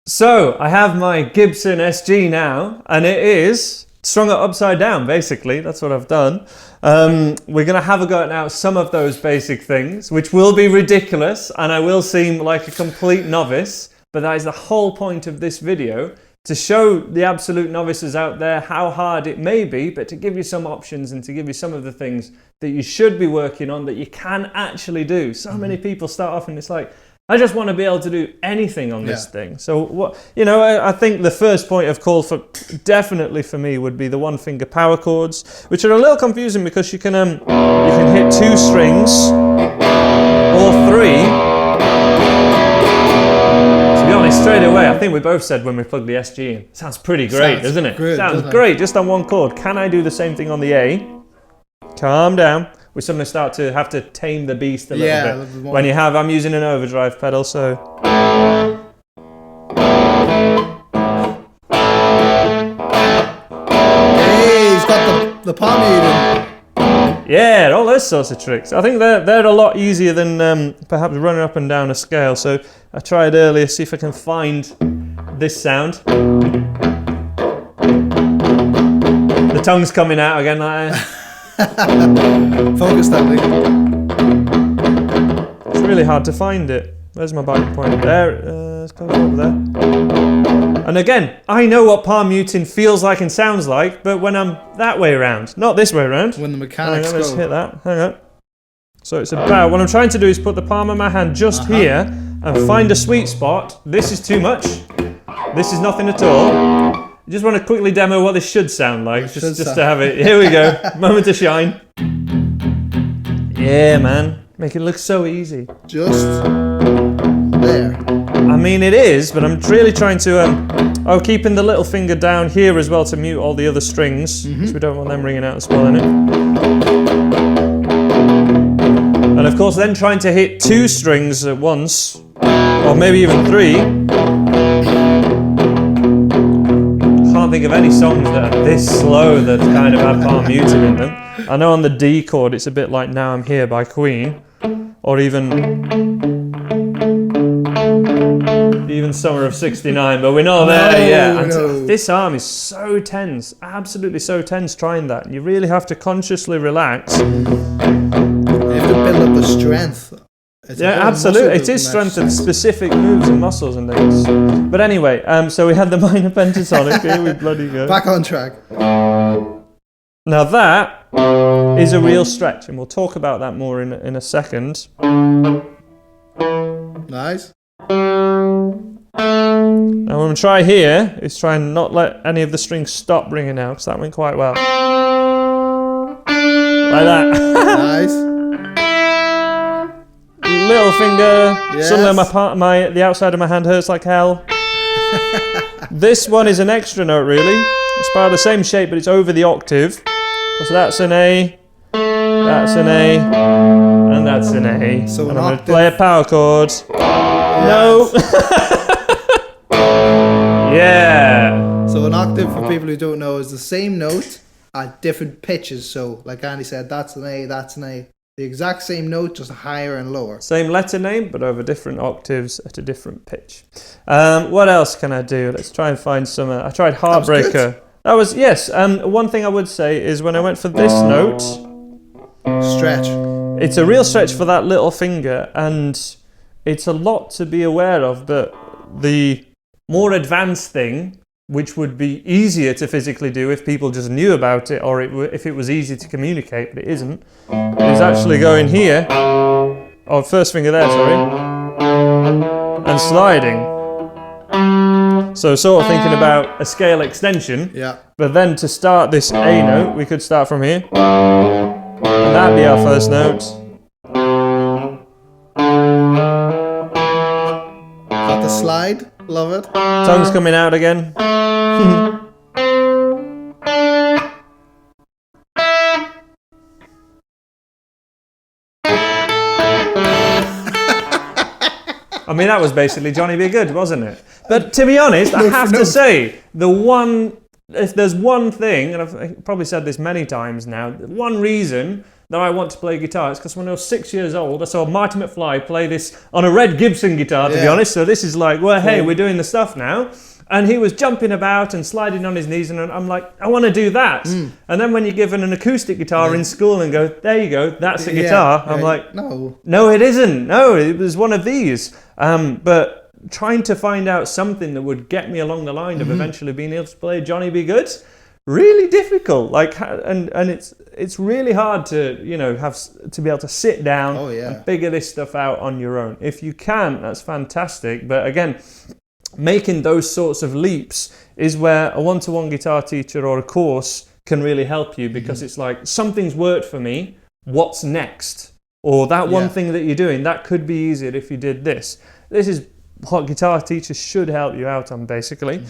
So I have my Gibson SG now, and it is strung up upside down, basically. That's what I've done. We're going to have a go at now some of those basic things, which will be ridiculous, and I will seem like a complete novice, but that is the whole point of this video, to show the absolute novices out there how hard it may be, but to give you some options and to give you some of the things that you should be working on that you can actually do. So many people start off and it's like, I just want to be able to do anything on this thing. So what, I think the first point of call for definitely for me would be the one finger power chords, which are a little confusing because you can hit 2 strings or 3. To be honest, straight away, I think we both said when we plugged the SG in, sounds pretty great, doesn't it? Sounds great, just on one chord. Can I do the same thing on the A? Calm down. We suddenly start to have to tame the beast a little bit. When you have, I'm using an overdrive pedal, so. Hey, he's got the palm muting. Yeah, all those sorts of tricks. I think they're a lot easier than perhaps running up and down a scale. So I tried earlier, see if I can find this sound. The tongue's coming out again like that. Focus that way. It's really hard to find it. Where's my biting point? There, let's go over there. And again, I know what palm muting feels like and sounds like, but when I'm that way around, not this way around. When the mechanics go. Let's hit that. Hang on. So it's about, what I'm trying to do is put the palm of my hand just here and find a sweet spot. This is too much. This is nothing at all. I just want to quickly demo what this should sound like, just to have it. Here we go, moment to shine. Yeah, man, make it look so easy. Just there. I mean, it is, but I'm really trying to, keeping the little finger down here as well to mute all the other strings, because we don't want them ringing out and spoiling it. And of course, then trying to hit 2 strings at once, or maybe even 3. Can't think of any songs that are this slow that kind of have palm muting in them. I know on the D chord it's a bit like Now I'm Here by Queen, or even Summer of '69, but we're not there yet. And this arm is so tense, absolutely so tense trying that. You really have to consciously relax. You have to build up the strength. Absolutely. It is strength of specific moves and muscles and things. But anyway, so we had the minor pentatonic. Here we bloody go. Back on track. Now that is a real stretch, and we'll talk about that more in a second. Nice. Now what I'm going to try here is try and not let any of the strings stop ringing out, because that went quite well. Like that. Nice. Little finger, suddenly the outside of my hand hurts like hell. This one is an extra note really. It's part of the same shape, but it's over the octave. So that's an A, that's an A, and that's an A. So and I'm going to play a power chord. No! Yeah! So an octave, for people who don't know, is the same note at different pitches. So like Andy said, that's an A, that's an A. The exact same note, just higher and lower. Same letter name, but over different octaves at a different pitch. What else can I do? Let's try and find some. I tried Heartbreaker. That was yes. One thing I would say is when I went for this note, stretch. It's a real stretch for that little finger, and it's a lot to be aware of. But the more advanced thing, which would be easier to physically do if people just knew about it, or if it was easy to communicate, but it isn't, is actually going here, or first finger there, sorry, and sliding. So sort of thinking about a scale extension, but then to start this A note, we could start from here, and that'd be our first note. Got the slide, love it. Tongue's coming out again. I mean, that was basically Johnny Be Good, wasn't it? But to be honest, I have to say, if there's one thing, and I've probably said this many times now, one reason that I want to play guitar. It's because when I was 6 years old, I saw Marty McFly play this on a red Gibson guitar, to be honest. So this is like, well, hey, we're doing the stuff now. And he was jumping about and sliding on his knees, and I'm like, I want to do that. And then when you're given an acoustic guitar in school and go, there you go, that's a guitar. I'm like, no, it isn't. No, it was one of these. But trying to find out something that would get me along the line of eventually being able to play Johnny B. Good, really difficult. Like, and it's really hard to, you know, have to be able to sit down and figure this stuff out on your own. If you can, that's fantastic. But again, making those sorts of leaps is where a one-to-one guitar teacher or a course can really help you, because it's like, something's worked for me, what's next? Or that one thing that you're doing, that could be easier if you did this. This is what guitar teachers should help you out on, basically.